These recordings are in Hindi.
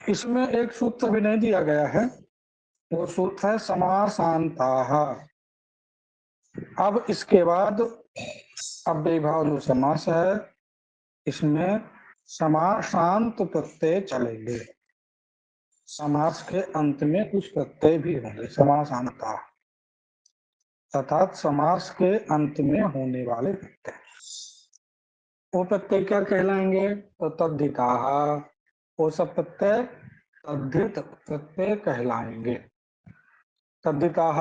इसमें एक सूत्र भी नहीं दिया गया है, वो सूत्र है समासांताः। अब इसके बाद अव्ययीभाव जो समास है, इसमें समासांत प्रत्यय चलेंगे। समास के अंत में कुछ प्रत्यय भी होंगे, समासांताः, अर्थात समास के अंत में होने वाले प्रत्यय। वो प्रत्यय क्या कहलाएंगे? तो तद्धिताः, वो सब प्रत्यय तद्धित प्रत्यय कहलाएंगे। तद्धिताः,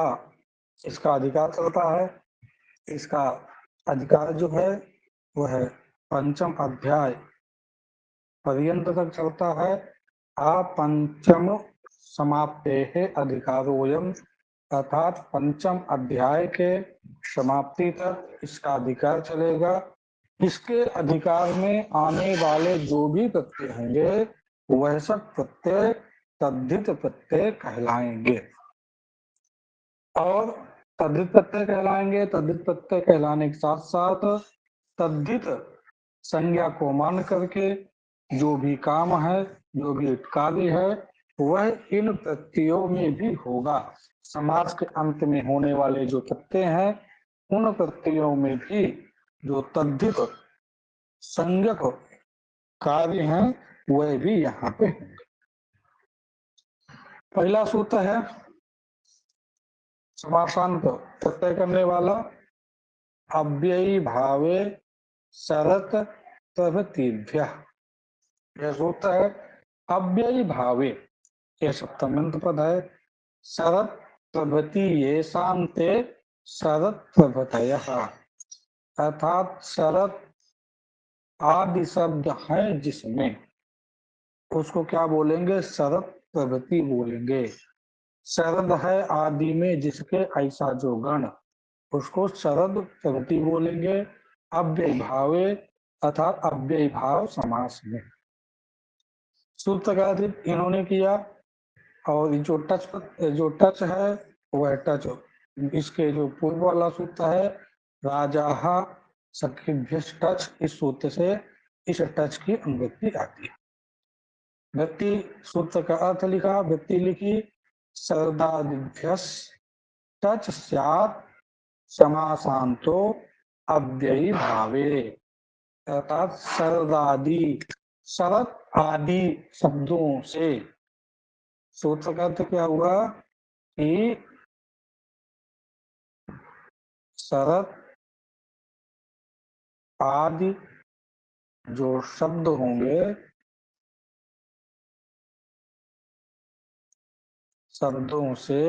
इसका अधिकार चलता है। इसका अधिकार जो है वो है पंचम अध्याय पर्यंत तक चलता है। पंचम समाप्तेः अधिकारोऽयम्, अर्थात पंचम अध्याय के समाप्ति तक इसका अधिकार चलेगा। इसके अधिकार में आने वाले जो भी प्रत्यय होंगे वह सब प्रत्यय तद्धित प्रत्यय कहलाएंगे। और तद्धित प्रत्यय कहलाएंगे। तद्धित प्रत्यय कहलाने के साथ साथ तद्धित संज्ञा को मान करके जो भी काम है, जो भी कार्य है, वह इन प्रत्ययों में भी होगा। समास के अंत में होने वाले जो प्रत्यय हैं, उन प्रत्ययों में भी जो तद्धित संज्ञक कार्य हैं वह भी यहाँ पे होंगे। पहला सूत्र है समासांत प्रत्यय करने वाला, अव्ययी भावे शरत प्रभृतिभ्यः। यह सूत्र है अव्ययी भावे, यह सप्तम्यंत पद है। शरत प्रभृति येषां ते शरत प्रभृतयः, अर्थात शरत आदि शब्द है जिसमें, उसको क्या बोलेंगे? शरत प्रभृति बोलेंगे। शरद है आदि में जिसके ऐसा जो गण, उसको शरद प्रभृति बोलेंगे। अव्ययी भावे अर्थात अव्ययी भाव समास में। सूत्र का अर्थ इन्होंने किया। और जो टच है वह टच, इसके जो पूर्व वाला सूत्र है राजाः सखिभ्यश्च टच, इस सूत्र से इस टच की अनुवृत्ति आती है। व्यक्ति सूत्र का अर्थ लिखा, व्यक्ति लिखी शरदादिभ्यश्च टच स्यात् समासांतो अव्ययी भावे, अर्थात शरदादि, शरद आदि शब्दों से। सूत्र का अर्थ क्या हुआ कि शरद आदि जो शब्द होंगे, शब्दों से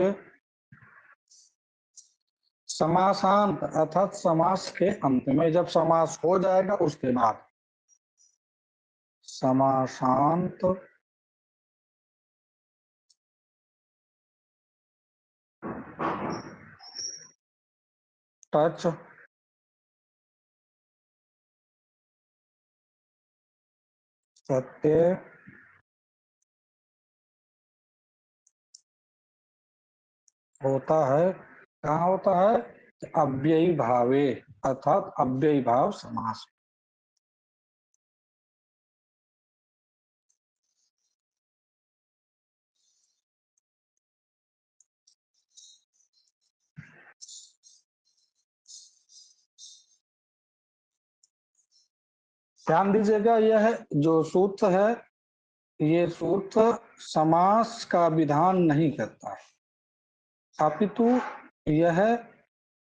समासांत अर्थात समास के अंत में, जब समास हो जाएगा उसके बाद समासांत टच प्रत्यय होता है। कहाँ होता है? अव्ययी भावे अर्थात अव्ययी भाव समास। ध्यान दीजिएगा, यह जो सूत्र है, ये सूत्र समास का विधान नहीं करता है, अपितु यह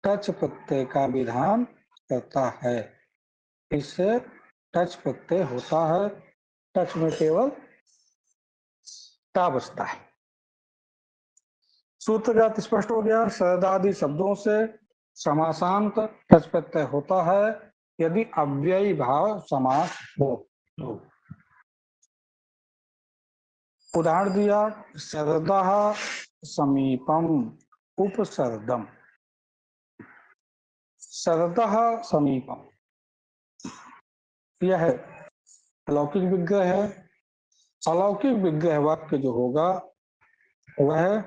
टच प्रत्यय का विधान करता है। इससे टच प्रत्यय होता है, टच में केवल टा बचता है। सूत्र का अर्थ स्पष्ट हो गया। शरदादि शब्दों से समासांत टच प्रत्यय होता है यदि अव्ययी भाव समास हो तो। उदाहरण दिया, शरदः समीपम उपसर्गम। शरदः समीपम, यह है अलौकिक विग्रह है। अलौकिक विग्रह वाक्य जो होगा वह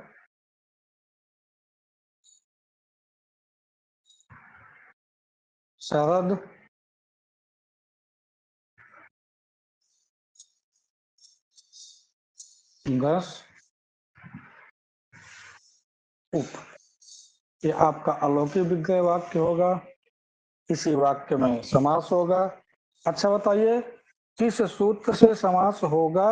शरद घस उप, ये आपका अलौकिक विग्रह वाक्य होगा। इसी वाक्य में समास होगा। अच्छा बताइए, किस सूत्र से समास होगा?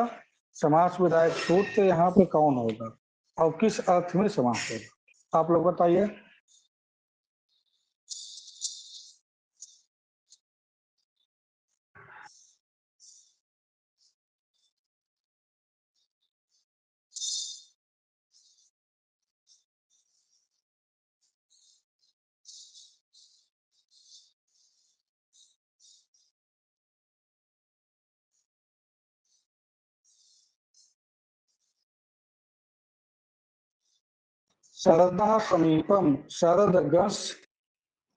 समास विधायक सूत्र यहाँ पे कौन होगा और किस अर्थ में समास होगा, आप लोग बताइए। शरदा समीपम, शरद गस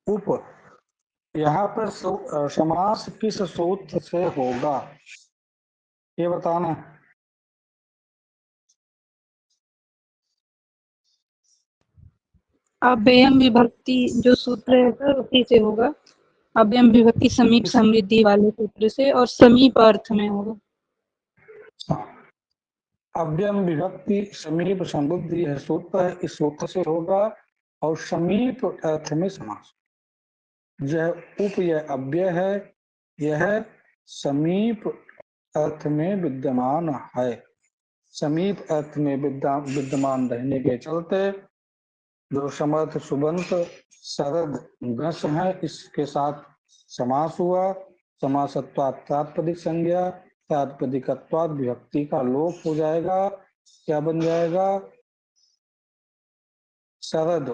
उप, यहाँ पर समास किस सूत्र से होगा, ये बताना। अव्ययम विभक्ति जो सूत्र है सर उसी से होगा। अव्ययम विभक्ति समीप समृद्धि वाले सूत्र से और समीप अर्थ में होगा। अव्ययम विभक्ति समीप समृद्धि है सूत्र है, इस सूत्र से होगा और समीप अर्थ में समास। यह उप यह अव्यय है, यह समीप अर्थ में विद्यमान है। समीप अर्थ में विद्यमान रहने के चलते जो समर्थ सुबंत शरद घस है, इसके साथ समास हुआ। समासत्वात् तात्पर्य संज्ञा, तात्पर्यत्वात् विभक्ति का लोप हो जाएगा। क्या बन जाएगा? शरद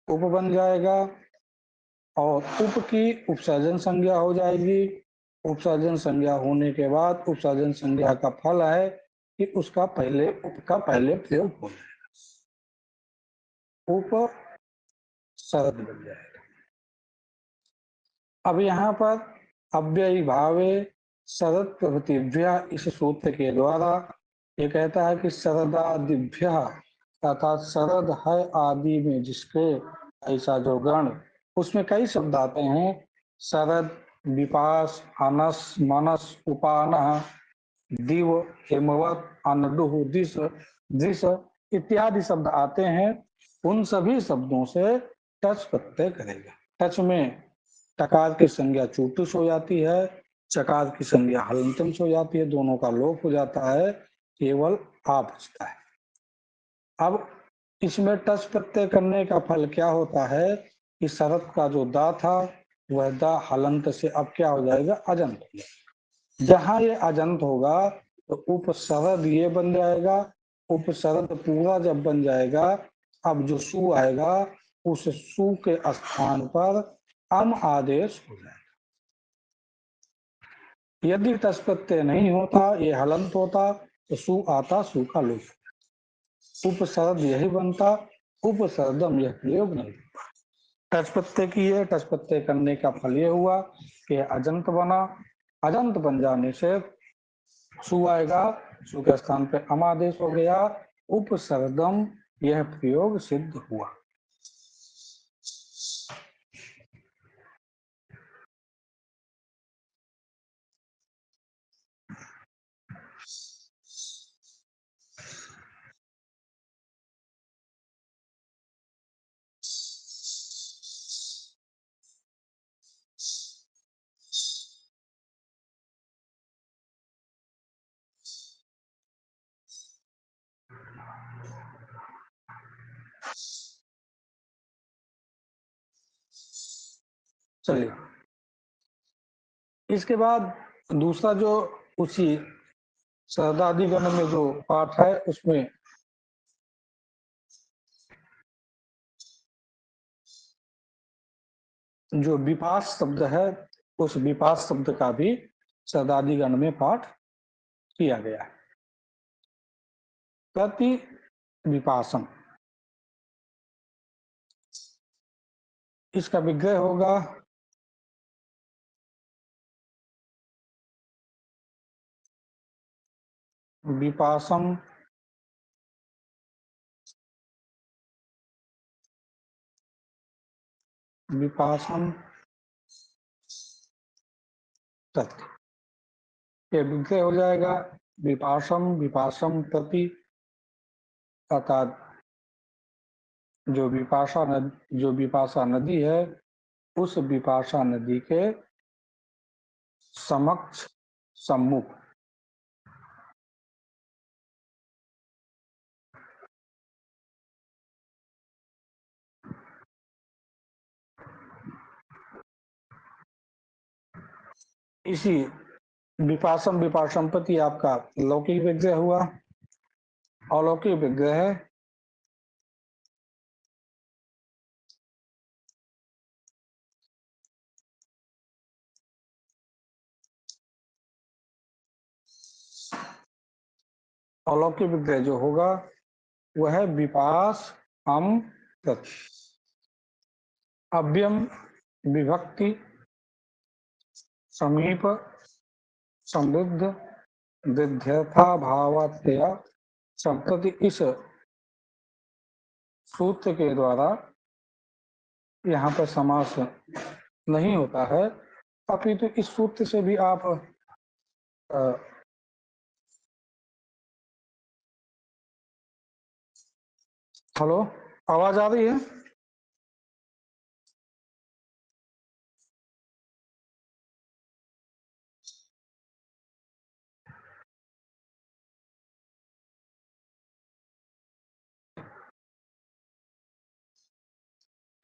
उप बन जाएगा और उप की उपसर्जन संज्ञा हो जाएगी। उपसर्जन संज्ञा होने के बाद उपसर्जन संज्ञा का फल है कि उसका पहले उप का पहले प्रयोग हो जाएगा, उप शरद बन जाएगा। अब यहाँ पर अव्ययी भावे शरद प्रभृतिभ्य, इस सूत्र के द्वारा ये कहता है कि शरदादिभ्य अर्थात शरद है आदि में जिसके, ऐसा जो गण, उसमें कई शब्द आते हैं। शरद, विपास, अनस, मनस, उपानः, दिव, हेमवत, अनडुह, दिश, दृश इत्यादि शब्द आते हैं। उन सभी शब्दों से टच प्रत्यय करेगा। टच में टकार की संज्ञा चूटुस हो जाती है, चकार की संज्ञा हलंतंस हो जाती है, दोनों का लोप हो जाता है, केवल आ बचता है। अब इसमें टच प्रत्यय करने का फल क्या होता है कि शरद का जो दा था वह दा हलंत से अब क्या हो जाएगा? अजंत हो जाएगा। जहां ये अजंत होगा तो उपशरद ये बन जाएगा। उपशरद पूरा जब बन जाएगा, अब जो सु आएगा उस सु के स्थान पर अम आदेश हो जाएगा। यदि टच प्रत्यय नहीं होता, ये हलंत होता तो सु आता, सु का लोप। उपशरद यही बनता, उपशरदम यह प्रयोग नहीं। टच प्रत्यय की है, टच प्रत्यय करने का फल ये हुआ कि अजंत बना। अजंत बन जाने से सु आएगा, सु के स्थान पे अमादेश हो गया, उपसर्दम यह प्रयोग सिद्ध हुआ। चलिए, इसके बाद दूसरा जो उसी शरदादिगण में जो पाठ है उसमें जो विपास शब्द है, उस विपास शब्द का भी शरदादिगण में पाठ किया गया है। प्रति विपासम, इसका विग्रह होगा विपासम विपासम तत्, ये विग्रह हो जाएगा। विपाशम विपाशम प्रति, अर्थात जो विपाशा नदी है उस विपाशा नदी के समक्ष सम्मुख। इसी विपाशम विपाशम प्रति आपका लौकिक विग्रह हुआ। अलौकिक विग्रह है अलौकिक विग्रह जो होगा वह है विपास हम प्रति। अव्यम विभक्ति समीप समृद्ध विध्यर्था भावतया संप्रति, इस सूत्र के द्वारा यहाँ पर समास नहीं होता है, अपितु इस सूत्र से भी आप हेलो, आवाज आ रही है?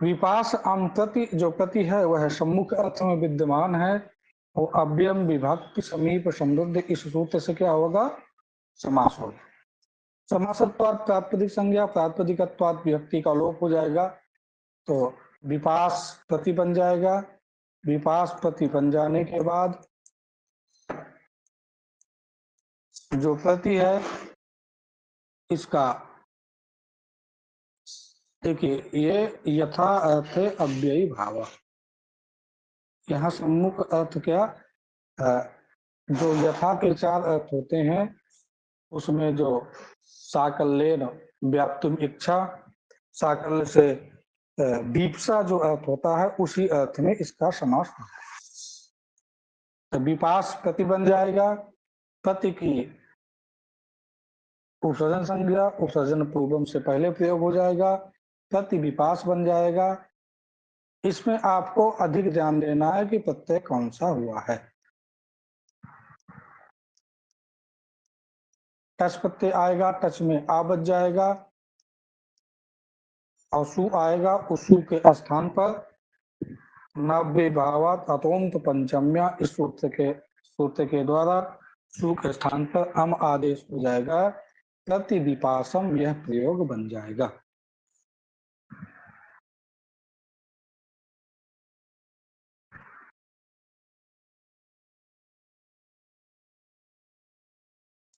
विपास आम प्रति, जो प्रति है वह सम्मुख अर्थ में विद्यमान है, वो अव्ययम विभक्ति समीप समृद्ध, इस सूत्र से क्या होगा? समास होगा। समासत्वात् प्रातिपदिक संज्ञा, प्रातिपदिकत्वात् विभक्ति का लोप हो जाएगा, तो विपास प्रति बन जाएगा। विपास प्रति बन जाने के बाद जो प्रति है इसका देखिए, ये यथा अर्थ है अव्ययी भाव। यहाँ सम्मुख अर्थ क्या, जो यथा के चार अर्थ होते हैं उसमें जो साकल्येन व्याप्तुम इच्छा, साकल्य से दीप्सा जो अर्थ होता है उसी अर्थ में इसका समास होता है। तो विपास प्रति बन जाएगा, प्रति की उपसर्जन संज्ञा, उपसर्जन पूर्वम से पहले प्रयोग हो जाएगा, प्रति विपास बन जाएगा। इसमें आपको अधिक ध्यान देना है कि प्रत्यय कौन सा हुआ है। टच प्रत्यय आएगा, टच में आ बच जाएगा, और सु आएगा, उसु के स्थान पर नव्य भावात अतोंत पंचम्या, इस सूत्र के द्वारा सु के स्थान पर अम आदेश हो जाएगा, प्रति विपासम यह प्रयोग बन जाएगा।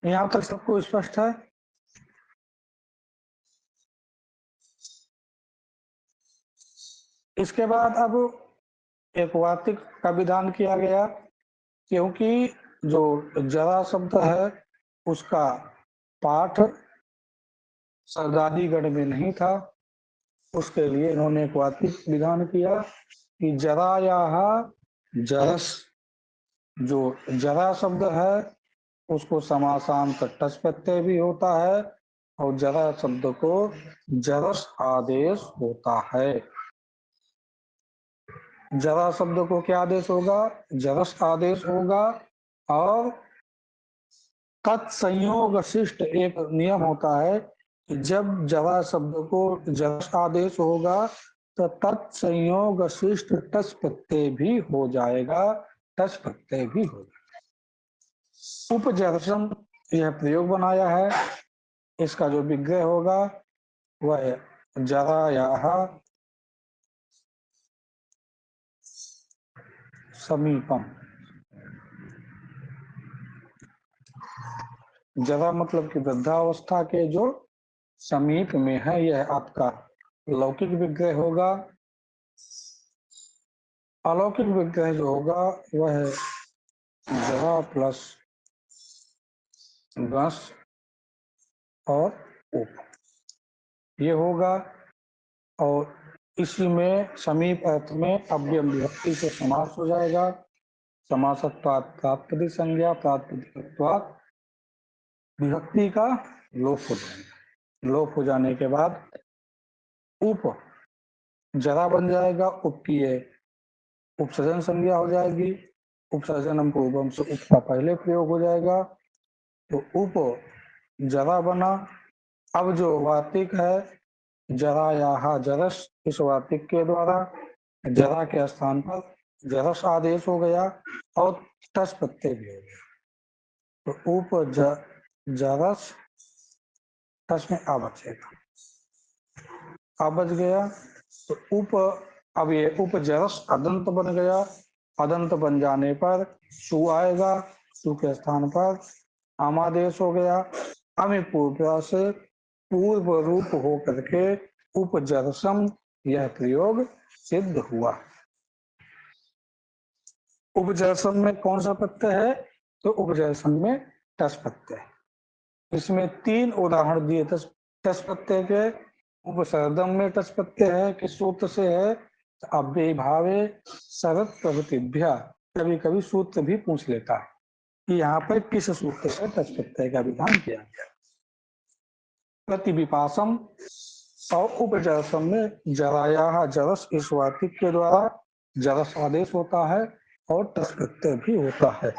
यहाँ तक सबको स्पष्ट है? इसके बाद अब एक वार्तिक का विधान किया गया, क्योंकि जो जरा शब्द है उसका पाठ सरदादीगढ़ में नहीं था, उसके लिए इन्होंने एक वार्तिक विधान किया कि जरा या जरस, जो जरा शब्द है उसको समासांत टच प्रत्यय भी होता है, और जरा शब्द को जरस आदेश होता है। जरा शब्द को क्या आदेश होगा? जरस आदेश होगा। और तत्संयोग शिष्ट एक नियम होता है कि जब जरा शब्द को जरस आदेश होगा तो तत्संयोग शिष्ट टच प्रत्यय भी हो जाएगा, टच प्रत्यय भी हो जाएगा। उपजरसम यह प्रयोग बनाया है, इसका जो विग्रह होगा वह जरा या समीपम। जरा मतलब कि वृद्धावस्था के जो समीप में है, यह आपका लौकिक विग्रह होगा। अलौकिक विग्रह जो होगा वह जरा प्लस गस और उप, ये होगा। और इसी में समीप अर्थ में अव्ययम विभक्ति से समास हो जाएगा। समासत्वात् प्रातिपदिक संज्ञा, प्रातिपदिकत्वात् विभक्ति का लोप हो जाएगा। लोप हो जाने के बाद उप जरा बन जाएगा, उप की ये उपसर्जन संज्ञा हो जाएगी। उपसर्जनम पूर्वम से उप का पहले प्रयोग हो जाएगा, तो उप जरा बना। अब जो वार्तिक है जरा या जरस, इस वार्तिक के द्वारा जरा के स्थान पर जरस आदेश हो गया और टस प्रत्यय भी हो गया, तो उप जरस टस में आ बचेगा, आ बच गया। तो उप, अब ये उप जरस अदंत बन गया। अदंत बन जाने पर सु आएगा, सु के स्थान पर आमादेश हो गया। अमी पूर्व से पूर्व रूप हो करके उपजरसम यह प्रयोग सिद्ध हुआ। उपजरसम में कौन सा प्रत्यय है? तो उपजरसम में टस प्रत्यय। इसमें 3 उदाहरण दिए टस प्रत्यय के। उपसर्दम में टस प्रत्यय है, किस सूत्र से है? अव्ययी भावे शरत प्रभृतिभ्या। कभी कभी सूत्र भी पूछ लेता है कि यहाँ पर किस सूत्र से टस प्रत्यय का विधान किया गया। प्रतिविपासम और उपजरसम में जराया जरस, इस वार्तिक के द्वारा जरस आदेश होता है और टस प्रत्यय भी होता है।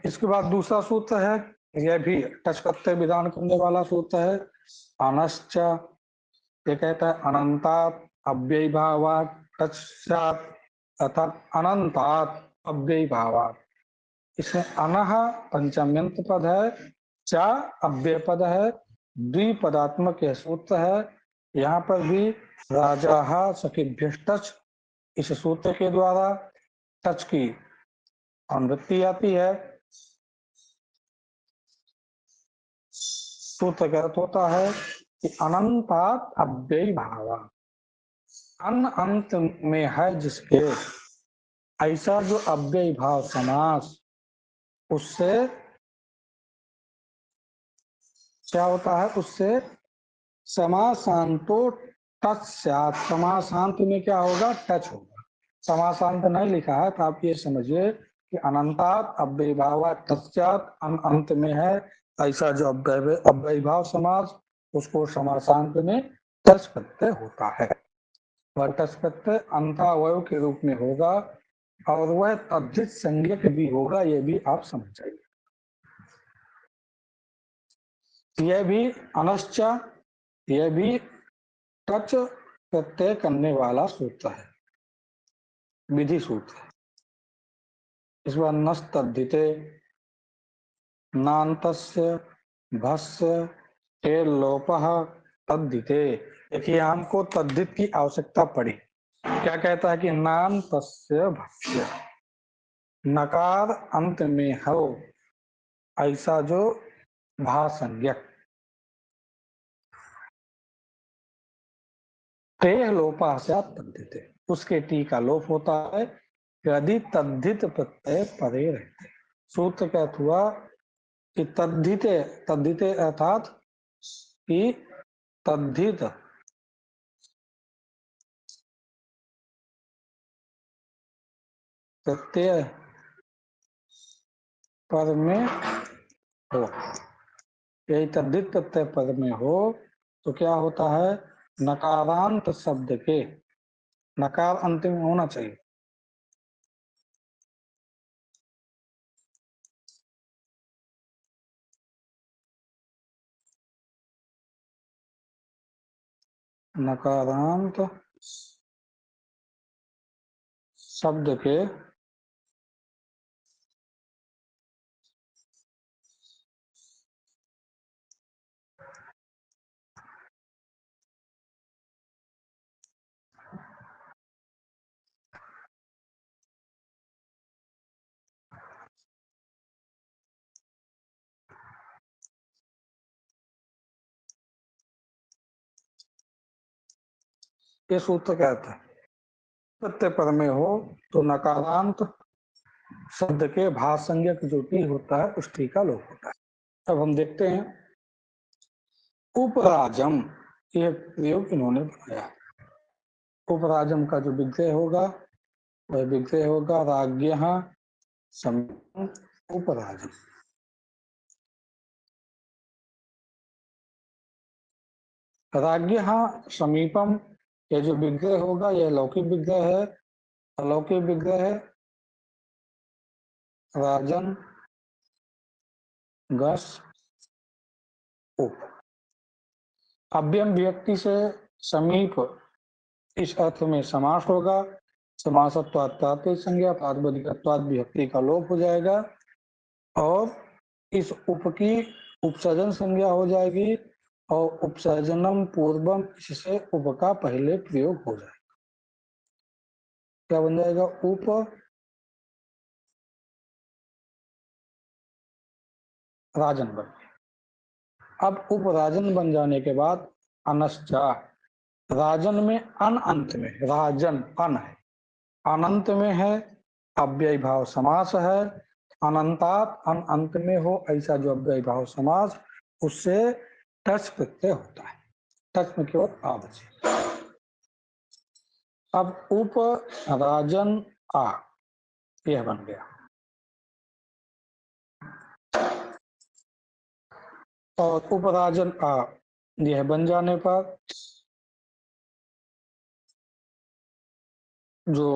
इसके बाद दूसरा सूत्र है, यह भी टच प्रत्यय विधान करने वाला सूत्र है। अनश्च, ये कहता है अनंतात अव्ययी भावात् तत्स्यात्, अर्थात अनंतात अव्ययी भावात्। इसमें अनह पंचम्यंत पद है, चा अव्यय पद है, द्विपदात्मक यह सूत्र है। यहाँ पर भी राजा सखिभ्य टच, इस सूत्र के द्वारा टच की अनुवृत्ति आती है। सूत्र का अर्थ होता है कि अनंतात अव्ययी भावा, अन अंत में है जिसके, ऐसा जो अव्ययी भाव समास, उससे क्या होता है? उससे समासांतो तत्स्यात्, समासांत में क्या होगा? टच होगा। समासांत नहीं लिखा है तो आप ये समझिए कि अनंतात अव्ययी भाव तत्स्यात्, अंत में है ऐसा जो अव्ययी भाव समास, उसको समासांत में टच प्रत्यय होता है। वह टच प्रत्यय अंतावय के रूप में होगा और वह तद्धित संज्ञक भी होगा, यह भी आप समझ जाइए। यह भी अनश्चा, यह भी टच प्रत्यय करने वाला सूत्र है, विधि सूत्र है। इस बार नस्तद्धिते नान्तस्य भस्य टेल लोपः तद्धिते। देखिए हमको तद्धित की आवश्यकता पड़ी। क्या कहता है कि नान्तस्य भस्य, नकार अंत में हो ऐसा जो भासंज्ञक, टेह लोपा से तद्धिते, उसके टी का लोप होता है यदि तद्धित प्रत्यय परे रहते। सूत्र का अर्थ हुआ कि तद्धिते, तद्धिते अर्थात कि तद्धित प्रत्यय पद में हो, यही तद्धित प्रत्यय पद में हो तो क्या होता है? नकारांत शब्द के नकार अंत में होना चाहिए। नकारांत शब्द के ये सूत्र कहता है प्रत्यय पद में हो तो नकारांत शब्द के भासंज्ञक जो टी होता है उस टी का लोप होता है। अब हम देखते हैं उपराजम, यह प्रयोग इन्होंने बनाया। उपराजम का जो विग्रह होगा वह विग्रह होगा राज्ञः समीपम उपराजम। राज्ञः समीपम, ये जो विग्रह होगा यह लौकिक विग्रह है। अलौकिक विग्रह है राजन गस उप। अव्ययम विभक्ति से समीप इस अर्थ में समास होगा। समासत्वात् प्रातिपदिक संज्ञा, प्रातिपदिकत्वात् विभक्ति का लोप हो जाएगा और इस उप की उपसर्जन संज्ञा हो जाएगी और उपसर्जनम पूर्वम, इससे उप का पहले प्रयोग हो जाएगा। क्या बन जाएगा? उप राजन बन गया। अब उपराजन बन जाने के बाद अनश्चा, राजन में अन अंत में, राजन अन है, अनंत में है, अव्ययी भाव समास है। अनंतात अन अंत में हो ऐसा जो अव्ययी भाव समास, उससे टच प्रत्यय होता है। टच में केवल आ बचे। अब उप राजन आ, यह बन गया। और उपराजन आ यह बन जाने पर जो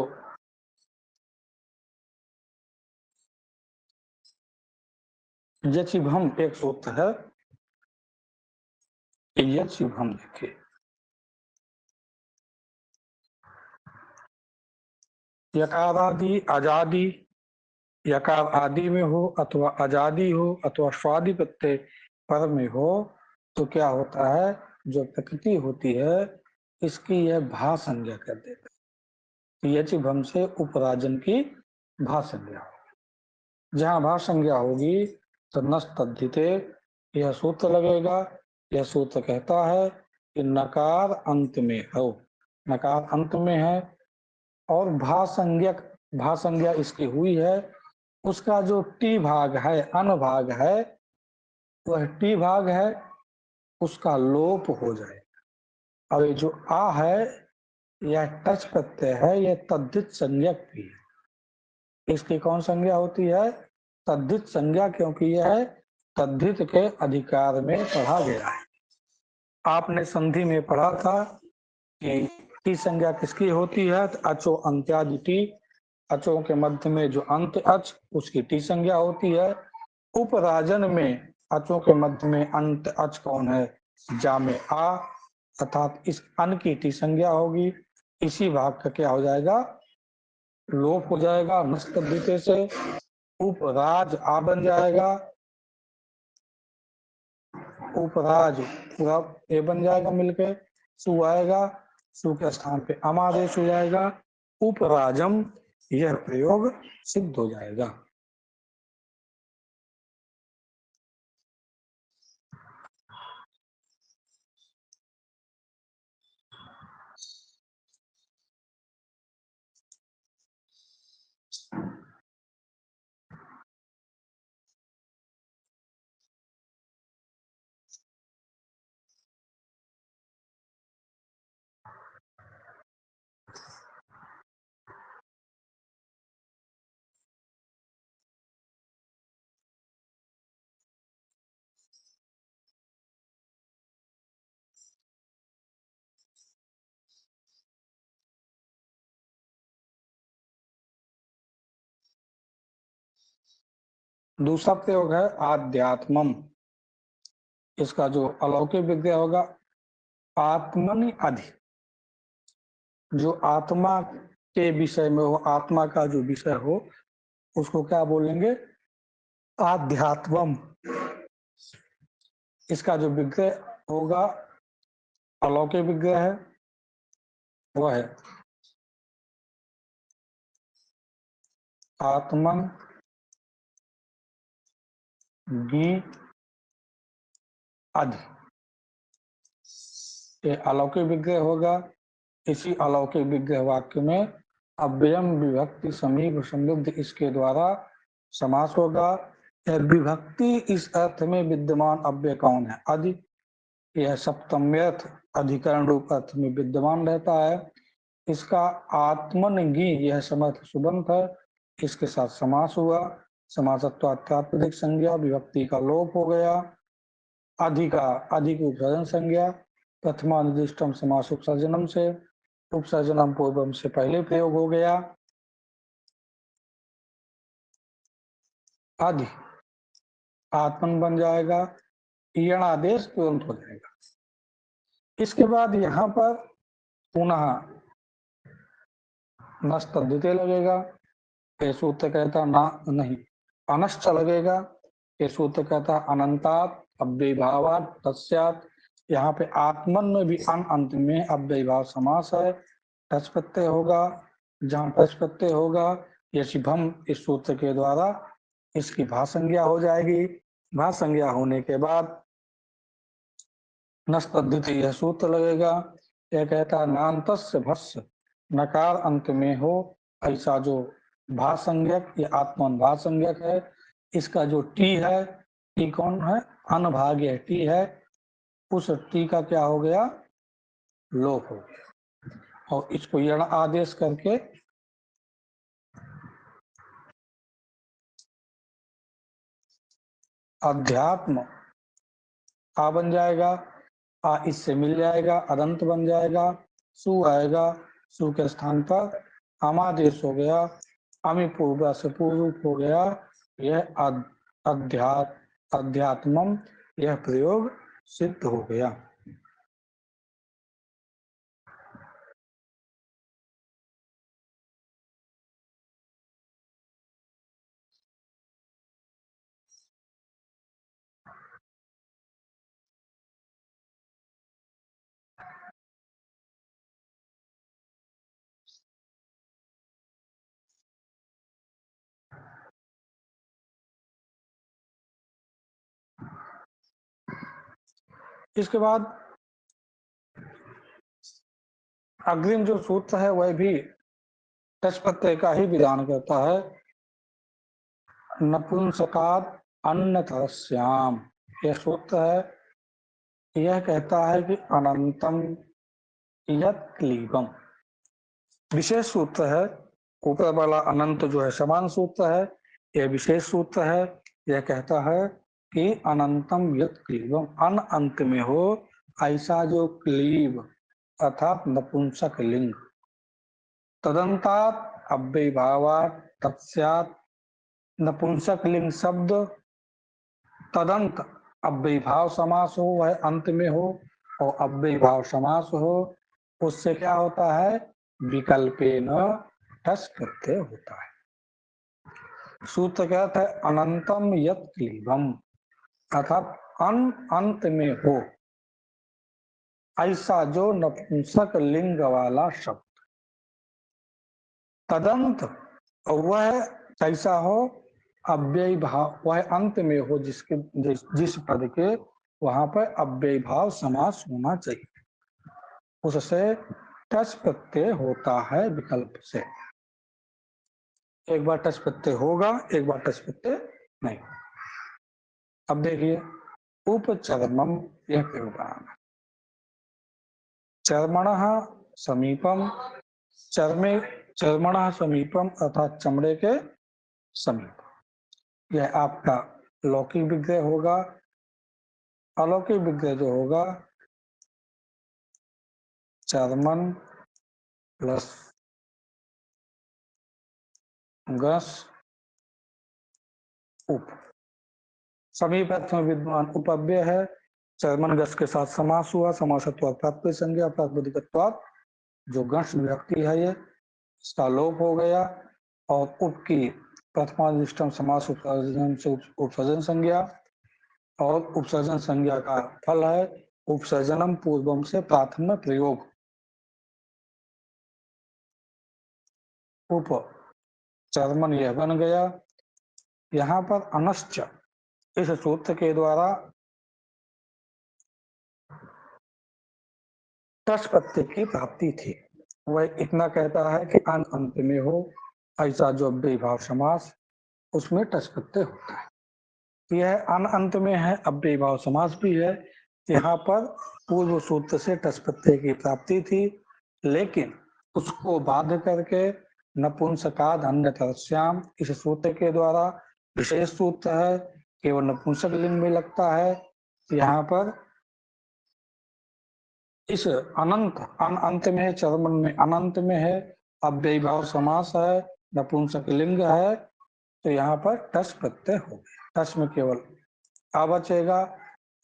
यचिभम एक सूत्र है, यचिभम देखिए, यकार आदि आजादी, यकार आदि में हो अथवा आजादी हो अथवा स्वादि प्रत्यय पर में हो तो क्या होता है, जो प्रकृति होती है इसकी यह भा संज्ञा कर देता है। यचिभम से उपराजन की भा संज्ञा होगी। जहां भा संज्ञा होगी तो नस्तद्धिते यह सूत्र लगेगा। यह सूत्र कहता है कि नकार अंत में हो, नकार अंत में है और भा संज्ञा इसकी हुई है, उसका जो टी भाग है, अन भाग है, वह टी भाग है, उसका लोप हो जाए। अब ये जो आ है यह टच प्रत्यय है, यह तद्धित संज्ञक भी है। इसकी कौन संज्ञा होती है? तद्धित संज्ञा, क्योंकि यह तद्धित के अधिकार में पढ़ा गया है। आपने संधि में पढ़ा था कि टी संज्ञा किसकी होती है? अचो अंत्यादि टी, अचों के मध्य में जो अंत अच, उसकी टी संज्ञा होती है। उपराजन में अचों के मध्य में अंत अच कौन है? जा में आ, अर्थात इस अन की टी संज्ञा होगी। इसी भाग का क्या हो जाएगा? लोप हो जाएगा नस्तद्धिते से। उपराज आ बन जाएगा, उपराज पूरा ए बन जाएगा मिलके, सु आएगा, सु के स्थान पे अमादेश हो जाएगा, उपराजम, यह प्रयोग सिद्ध हो जाएगा। दूसरा प्रयोग है आध्यात्मम। इसका जो अलौकिक विग्रह होगा आत्मनि अधि, जो आत्मा के विषय में हो, आत्मा का जो विषय हो, उसको क्या बोलेंगे? आध्यात्मम। इसका जो विग्रह होगा अलौकिक विग्रह है, वह है आत्मन गी अधि, ये अलौकिक विग्रह होगा। इसी अलौकिक विग्रह वाक्य में अव्ययम विभक्ति समीप समृद्ध इसके द्वारा समास होगा। यह विभक्ति इस अर्थ में विद्यमान अव्यय कौन है? अधि। यह सप्तम्यर्थ अधिकरण रूप अर्थ में विद्यमान रहता है। इसका आत्मनगी यह समर्थ सुबंत है, इसके साथ समास हुआ। समासत्वात् प्रातिपदिक संज्ञा, विभक्ति का लोप हो गया। अधिका अधिक उपसर्जन संज्ञा, प्रथमानिर्दिष्टम समास उपसर्जनम से, उपसर्जनम पूर्वम से पहले प्रयोग हो गया। अधि आत्मन बन जाएगा, यण आदेश तुरंत हो जाएगा। इसके बाद यहाँ पर पुनः नस्तद्धिते लगेगा, ये सूत्र कहता ना नहीं अनश्च लगेगा, ये सूत्र कहता अनंतात अव्ययीभावात् तस्यात्। यहाँ पे आत्मन में भी अन अंत में अव्ययीभाव समास है, टच प्रत्यय होगा। जहाँ टच प्रत्यय होगा ये शिभम इस सूत्र के द्वारा इसकी भासंज्ञा हो जाएगी। भासंज्ञा होने के बाद नस्तद्धिते यह सूत्र लगेगा, यह कहता है नान्तस्य भस्य नकार अंत में हो, ऐसा जो भासंज्ञक या आत्मन भासंज्ञक है, इसका जो टी है, टी कौन है, अनभाग्य टी है, उस टी का क्या हो गया, लोप हो गया। और इसको यण आदेश करके अध्यात्म आ बन जाएगा, आ इससे मिल जाएगा, अदंत बन जाएगा, सु आएगा, सु के स्थान पर अमादेश हो गया, अमी पूर्व से पूर्व हो गया, यह अध्यात्मम यह प्रयोग सिद्ध हो गया। इसके बाद अग्रिम जो सूत्र है वह भी टच प्रत्यय का ही विधान करता है। नपुंसकात् अन्यतरस्याम यह सूत्र है, यह कहता है कि अनंतम यत् क्लीबम विशेष सूत्र है। ऊपर वाला अनंत जो है समान सूत्र है, यह विशेष सूत्र है। यह कहता है कि अनंतम यत् क्लीबम अन अंत में हो ऐसा जो क्लीब अर्थात नपुंसक लिंग, तदंतात अव्ययीभावात् तत्स्यात् नपुंसक लिंग शब्द तदंत अव्ययीभाव समास हो, वह अंत में हो और अव्ययीभाव समास हो, उससे क्या होता है, विकल्पेन टच प्रत्यय होता है। सूत्र कहता है अनंतम यत् क्लीबम अर्थात अंत में हो ऐसा जो नपुंसक लिंग वाला शब्द, तदंत और वह कैसा हो, अव्ययी भाव वह अंत में हो जिसके जिस पद के वहां पर अव्ययी भाव समास होना चाहिए, उससे टच प्रत्यय होता है विकल्प से। एक बार टच प्रत्यय होगा, एक बार टच प्रत्यय नहीं। अब देखिए उपचर्मम यह प्रयोग बनाना, चर्मण समीपम, चर्मे चर्मण समीपम अर्थात चमड़े के समीप, यह आपका लौकिक विग्रह होगा। अलौकिक विग्रह जो होगा चर्मन प्लस गस उप, समीप विद्यमान उपव्यय है, चर्मन गस के साथ समास हुआ, समासत्वात् प्रातिपदिक संज्ञा, प्रातिपदिकत्वात् जो गस विभक्ति है ये इसका लोप हो गया, और उप की प्रथमानिष्टम समास उपसर्जन से उपसर्जन संज्ञा, और उपसर्जन संज्ञा का फल है उपसर्जनम पूर्वम से प्राथम प्रयोग। उप चर्मन यह बन गया। यहाँ पर अनश्च इस सूत्र के द्वारा टच प्रत्यय की प्राप्ति थी, वह इतना कहता है कि अन अंत में हो ऐसा जो अव्ययीभाव समास उसमें टच प्रत्यय होता है। यह अन अंत में है, अव्ययीभाव समास भी है। यहाँ पर पूर्व सूत्र से टच प्रत्यय की प्राप्ति थी, लेकिन उसको बाध्य करके नपुंसकाद अन्यतरस्याम, इस सूत्र के द्वारा विशेष सूत्र है, केवल नपुंसक लिंग में लगता है। यहाँ पर इस अनंत अंत में है, चरमन में अनंत में है, अव्ययी भाव समास है, नपुंसक लिंग है, तो यहाँ पर टस प्रत्यय हो गया। टस में केवल आ बचेगा,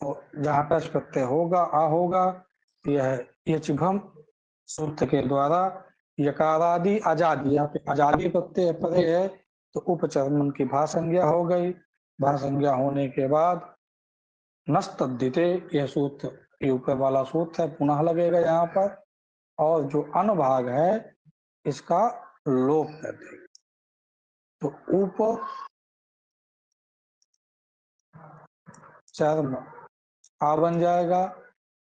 और जहाँ टस प्रत्यय होगा आ होगा, यह यचिभम सूत्र के द्वारा यकारादि आजादी, यहाँ पे आजादी प्रत्यय परे है, तो उपचर्मन की भा संज्ञा हो गई। भा संज्ञा होने के बाद नस्तद्धिते, यह सूत्र ये ऊपर वाला सूत्र है, पुनः लगेगा यहाँ पर, और जो अनुभाग है इसका लोप कर देगा। तो उप चर्म आ बन जाएगा,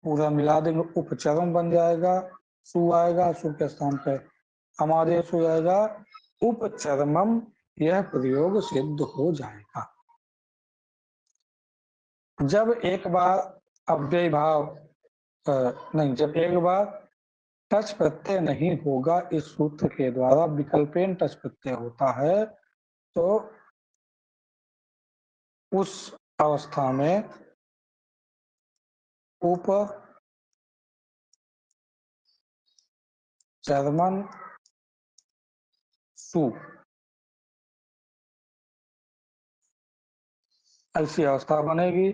पूरा मिला देंगे, उपचर्म बन जाएगा, सु आएगा, सु के स्थान पर अमादेश हो जाएगा, उपचर्मम, यह प्रयोग सिद्ध हो जाएगा। जब एक बार अव्यय भाव नहीं, जब एक बार टच प्रत्यय नहीं होगा इस सूत्र के द्वारा, विकल्पेन टच प्रत्यय होता है, तो उस अवस्था में उप चर्मन सु, ऐसी अवस्था बनेगी।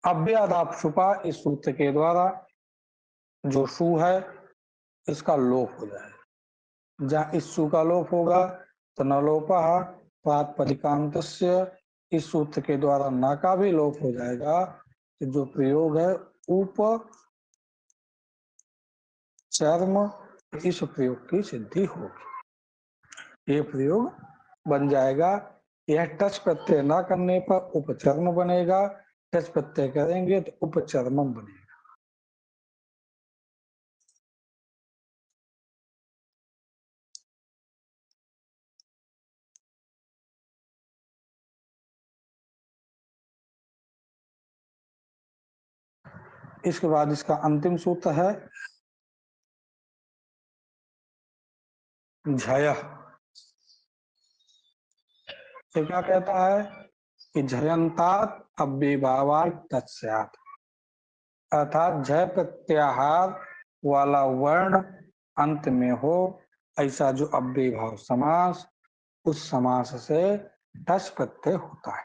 अव्यादापसुपा, इस सूत्र के द्वारा जो सु है इसका लोप हो जाएगा। जहाँ इस सु का लोप होगा तो न लोपा प्रातिपदिकांतस्य, इस सूत्र के द्वारा न का भी लोप हो जाएगा। तो जो प्रयोग है उप चर्म, इस प्रयोग की सिद्धि होगी। ये प्रयोग बन जाएगा। यह टच प्रत्यय न करने पर उपचर्म बनेगा, टच प्रत्यय करेंगे तो उपचर्मम बनेगा। इसके बाद इसका अंतिम सूत्र है झय। ये क्या कहता है कि झयंतात अव्ययभावात् तत्स्यात्, अर्थात झय प्रत्याहार वाला वर्ण अंत में हो, ऐसा जो अव्यय भाव समास, उस समास से टच प्रत्यय होता है।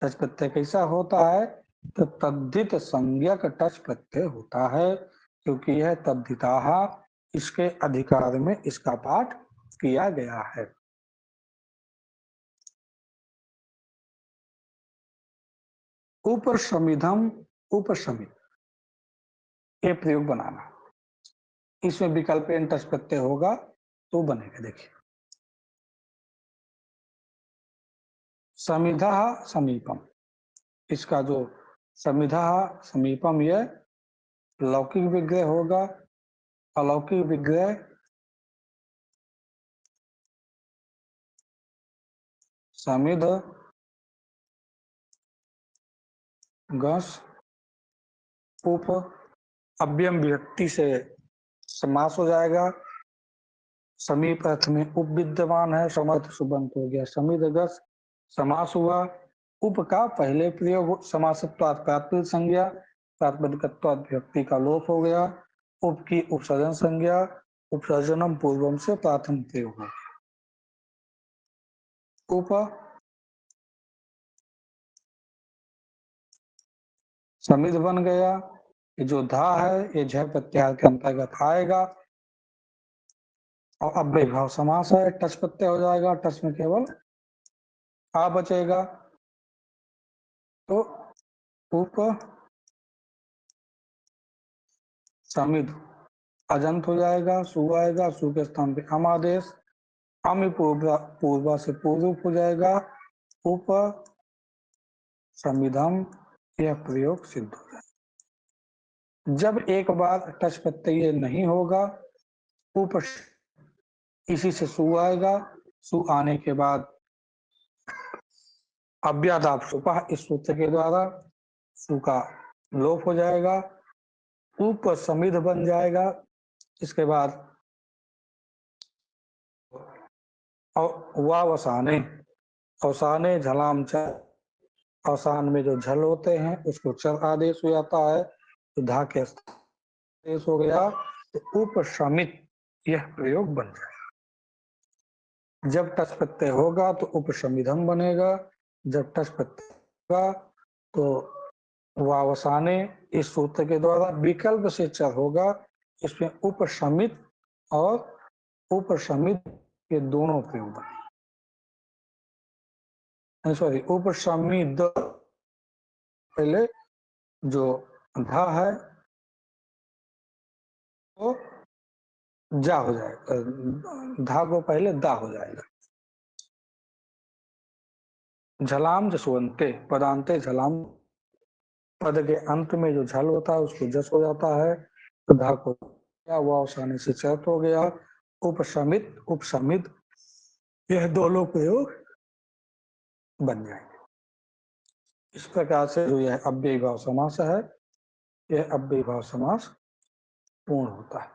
टच प्रत्यय कैसा होता है तो तद्धित संज्ञक टच प्रत्यय होता है, क्योंकि यह तद्धिताः, इसके अधिकार में इसका पाठ किया गया है। उपशमिधम, उपशमित, ये प्रयोग बनाना, इसमें विकल्प टच प्रत्यय होगा तो बनेगा। देखिए समिधा समीपम, इसका जो समिधा समीपम, ये लौकिक विग्रह होगा। अलौकिक विग्रह समिध गस उप, अव्ययम विभक्ति से समास हो जाएगा। समीप अर्थ में उप विद्यमान है, समर्थ सुबंत हो गया, समिध गस समास हुआ। उप का पहले प्रयोग समासत्वात् प्रातिपदिक संज्ञा, प्रातिपदिकत्वात् विभक्ति का लोप हो गया। उप की उपसर्जन संज्ञा, उपसर्जनम पूर्वम से प्राथम प्रयोग हो गया। उप समिध बन गया। ये जो धा है ये झय प्रत्याहार के अंतर्गत आएगा, और अव्यय भाव समास है, टच प्रत्यय हो जाएगा, टच में केवल आ बचेगा। तो उप समिध अजंत हो जाएगा, सु आएगा, सु के स्थान पे अम आदेश, अम पूर्वा से पूर्व हो जाएगा, उप समिधम, यह प्रयोग सिद्ध हो जाएगा। जब एक बार टच प्रत्यय नहीं होगा, उप इसी से सु आएगा, सु आने के बाद अव्यादापसुपः, इस सूत्र के द्वारा सु का लोप हो जाएगा, उप समिध बन जाएगा। इसके बाद और वावसाने, अवसाने झलाम चर, अवसान में जो झल होते हैं उसको चर आदेश हो जाता है, तो धा के आदेश हो गया, तो उपशमित यह प्रयोग बन जाए। जब टस प्रत्यय होगा तो उपशमिधम बनेगा, जब टस प्रत्यय होगा तो वावसाने इस सूत्र के द्वारा विकल्प से चर होगा, इसमें उपशमित और उपशमित के दोनों प्रयोग बने, सॉरी उपशमित पहले जो धा है वो जा हो जाएगा, धा को पहले दा हो जाएगा। झलाम जसवंते, पदांते झलाम, पद के अंत में जो झल होता है उसको जस हो जाता है, तो धा को वो आसानी से चर्त हो गया। उपशमित उपशमित यह दोनों प्रयोग बन जाएंगे। इस प्रकार से जो यह अव्ययीभाव समास है, यह अव्ययीभाव समास पूर्ण होता है।